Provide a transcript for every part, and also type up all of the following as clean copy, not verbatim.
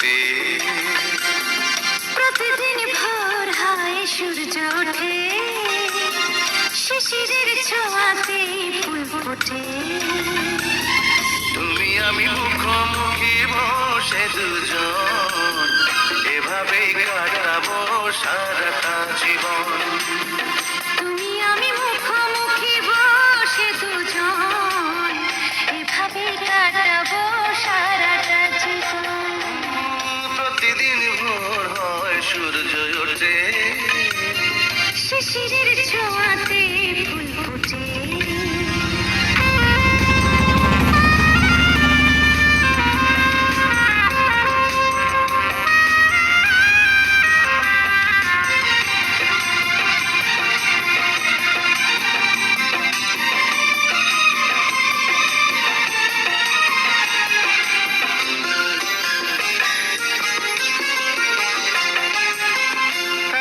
ফোটে। প্রতিদিন ভোর হয় সূর্য ওঠে, শিশিরের ছোঁয়াতে ফুল ফোটে। তুমি আমি মুখোমুখি বসে দুজন, এভাবেই কাটাবো সারাটা জীবন। তুমি আমি মুখোমুখি বসে দুজন, এভাবে কাটাবো সারাটা জীবন। প্রতিদিন ভোর হয় সূর্য ওঠে, শিশিরের ছোঁয়াতে ফুল ফোটে।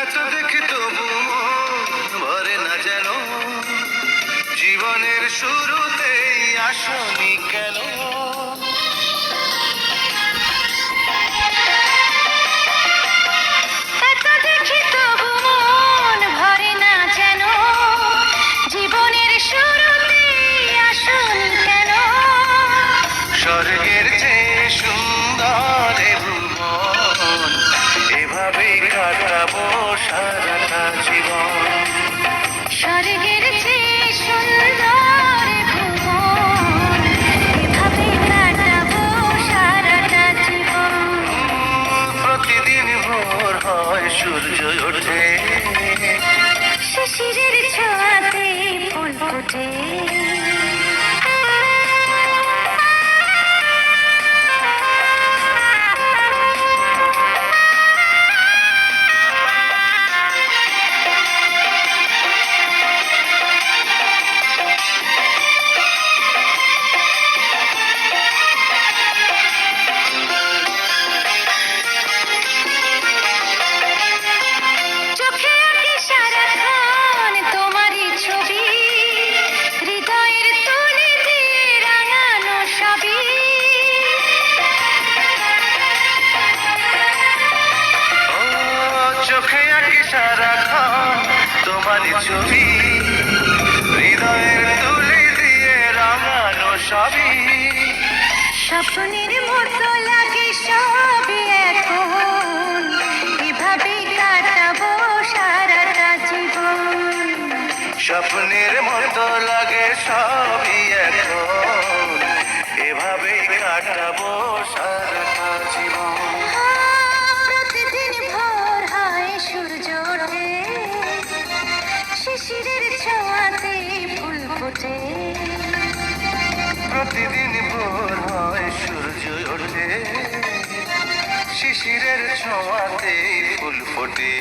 এত দেখি তবু মন ভরে না যেন, জীবনের শুরুতেই আসনি কেন? এত দেখি তবু মন ভরে না যেন, জীবনের শুরুতে আসনি কেন? স্বর্গের যে সুন্দর এ ভুবন, এভাবেই কাটাবো সারাটা জীবন। স্বর্গের চেয়ে সুন্দর ভুবন, এভাবে কাটাবো সারাটা জীবন। প্রতিদিন ভোর হয় সূর্য ওঠে, শিশিরের ছোঁয়াতে ফুল ফোটে। চোখে আঁকি সারাক্ষণ তোমারই ছবি, হৃদয়ের তুলি দিয়ে রাঙানো সবই। ও চোখে আঁকি সারাক্ষণ তোমারই ছবি, হৃদয়ের তুলি দিয়ে রাঙানো সবই। স্বপ্নের মতো লাগে সবই এখন, এভাবে কাটাবো সারাটা জীবন। স্বপ্নের মতো লাগে সবই এখন, এভাবেই কাটাবো সারাটা জীবন। প্রতিদিন ভোর হয় সূর্য ওঠে, শিশিরের ছোঁয়াতে ফুল ফোটে। প্রতিদিন ভোর হয় সূর্য ওঠে, শিশিরের ছোঁয়াতে ফুল ফোটে।